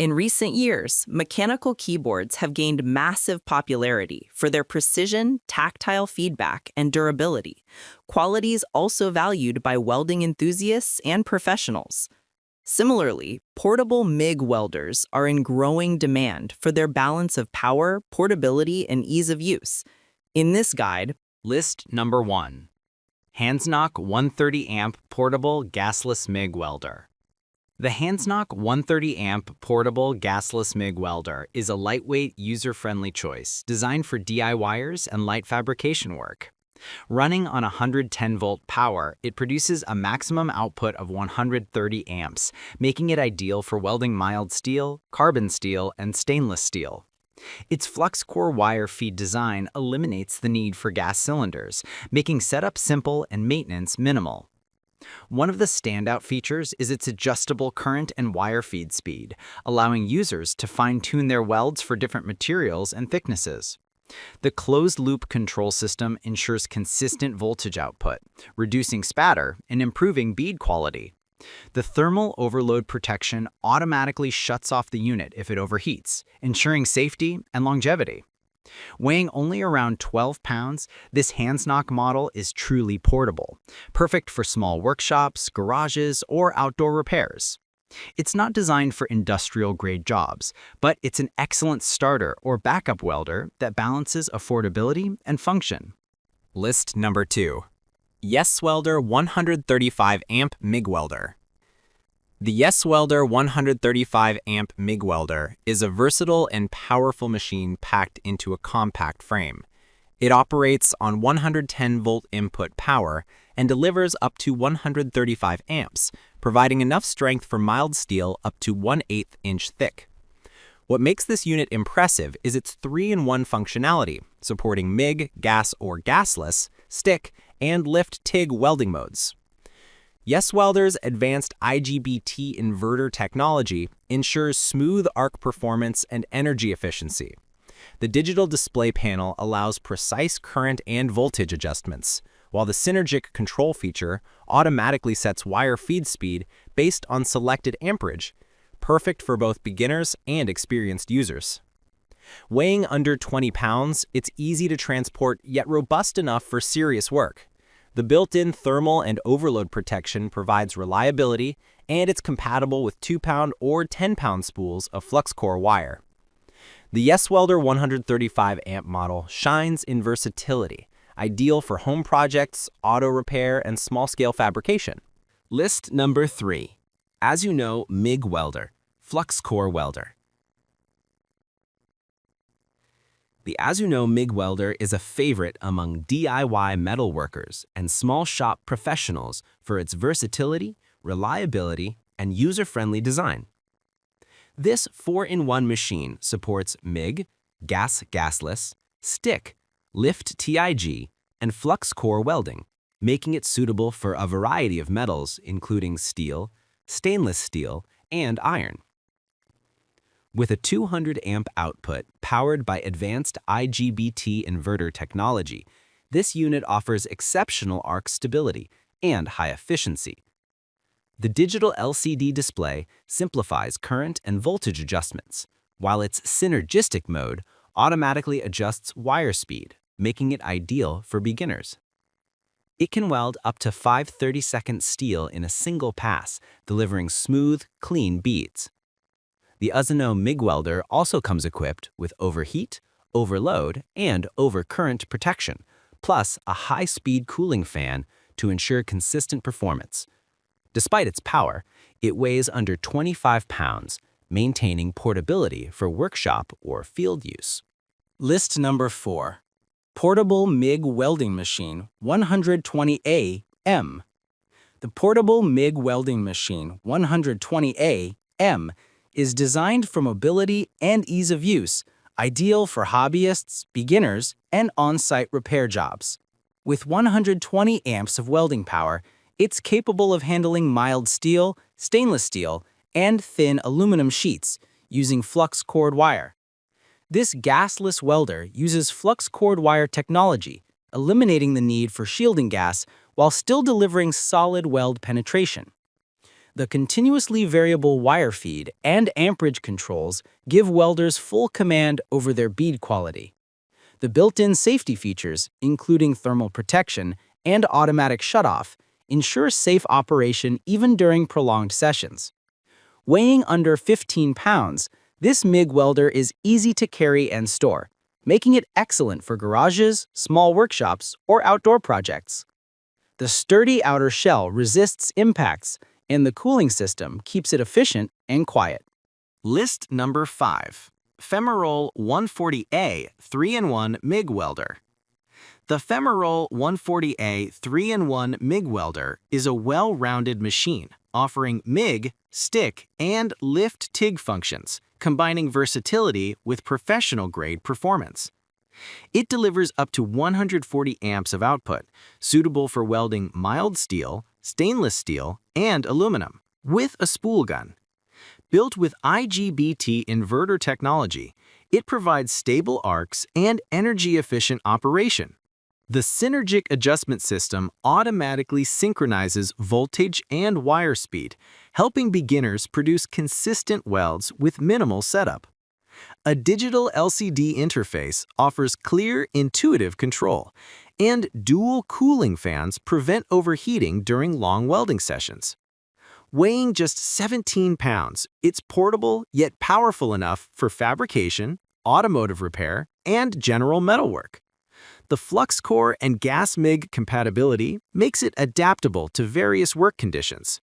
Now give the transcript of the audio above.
In recent years, mechanical keyboards have gained massive popularity for their precision, tactile feedback, and durability, qualities also valued by welding enthusiasts and professionals. Similarly, portable Mig welders are in growing demand for their balance of power, portability, and ease of use. In this guide, List number 1. Handsnock 130 amp portable gasless Mig welder. The Handsnock 130 amp portable gasless Mig welder is a lightweight, user-friendly choice designed for DIYers and light fabrication work. Running on 110-volt power, it produces a maximum output of 130 amps, making it ideal for welding mild steel, carbon steel, and stainless steel. Its flux core wire feed design eliminates the need for gas cylinders, making setup simple and maintenance minimal. One of the standout features is its adjustable current and wire feed speed, allowing users to fine-tune their welds for different materials and thicknesses. The closed-loop control system ensures consistent voltage output, reducing spatter and improving bead quality. The thermal overload protection automatically shuts off the unit if it overheats, ensuring safety and longevity. Weighing only around 12 pounds, this Handsnock model is truly portable, perfect for small workshops, garages, or outdoor repairs. It's not designed for industrial-grade jobs, but it's an excellent starter or backup welder that balances affordability and function. List number 2. Yes Welder 135 amp Mig welder. The Yes Welder 135 amp Mig welder is a versatile and powerful machine packed into a compact frame. It operates on 110-volt input power and delivers up to 135 amps, providing enough strength for mild steel up to 1/8 inch thick. What makes this unit impressive is its 3-in-1 functionality, supporting MIG, gas or gasless, stick, and lift TIG welding modes. Yes Welder's advanced IGBT inverter technology ensures smooth arc performance and energy efficiency. The digital display panel allows precise current and voltage adjustments, while the synergic control feature automatically sets wire feed speed based on selected amperage, perfect for both beginners and experienced users. Weighing under 20 pounds, it's easy to transport yet robust enough for serious work. The built-in thermal and overload protection provides reliability, and it's compatible with 2-pound or 10-pound spools of flux core wire. The Yes Welder 135 amp model shines in versatility, ideal for home projects, auto repair, and small-scale fabrication. List number 3. As you know, Mig Welder, flux core welder. The As You Know Mig Welder is a favorite among DIY metalworkers and small shop professionals for its versatility, reliability, and user-friendly design. This 4-in-1 machine supports MIG, gasless, stick, lift TIG, and flux core welding, making it suitable for a variety of metals including steel, stainless steel, and iron. With a 200-amp output powered by advanced IGBT inverter technology, this unit offers exceptional arc stability and high efficiency. The digital LCD display simplifies current and voltage adjustments, while its synergistic mode automatically adjusts wire speed, making it ideal for beginners. It can weld up to 5 30-second steel in a single pass, delivering smooth, clean beads. The As You Know Mig Welder also comes equipped with overheat, overload, and overcurrent protection, plus a high-speed cooling fan to ensure consistent performance. Despite its power, it weighs under 25 pounds, maintaining portability for workshop or field use. List number 4. Portable MIG Welding Machine 120A-M. The Portable MIG Welding Machine 120A-M is designed for mobility and ease of use, ideal for hobbyists, beginners, and on-site repair jobs. With 120 amps of welding power, it's capable of handling mild steel, stainless steel, and thin aluminum sheets using flux core wire. This gasless welder uses flux core wire technology, eliminating the need for shielding gas while still delivering solid weld penetration. The continuously variable wire feed and amperage controls give welders full command over their bead quality. The built-in safety features, including thermal protection and automatic shutoff, ensure safe operation even during prolonged sessions. Weighing under 15 pounds, this MIG welder is easy to carry and store, making it excellent for garages, small workshops, or outdoor projects. The sturdy outer shell resists impacts, and the cooling system keeps it efficient and quiet. List number 5. Femoral 140A 3-in-1 MIG Welder. The Femoral 140A 3-in-1 MIG Welder is a well-rounded machine offering MIG, stick, and lift TIG functions, combining versatility with professional-grade performance. It delivers up to 140 amps of output, suitable for welding mild steel, stainless steel, and aluminum, with a spool gun. Built with IGBT inverter technology, it provides stable arcs and energy-efficient operation. The Synergic Adjustment System automatically synchronizes voltage and wire speed, helping beginners produce consistent welds with minimal setup. A digital LCD interface offers clear, intuitive control, and dual cooling fans prevent overheating during long welding sessions. Weighing just 17 pounds, it's portable yet powerful enough for fabrication, automotive repair, and general metalwork. The flux core and gas MIG compatibility makes it adaptable to various work conditions.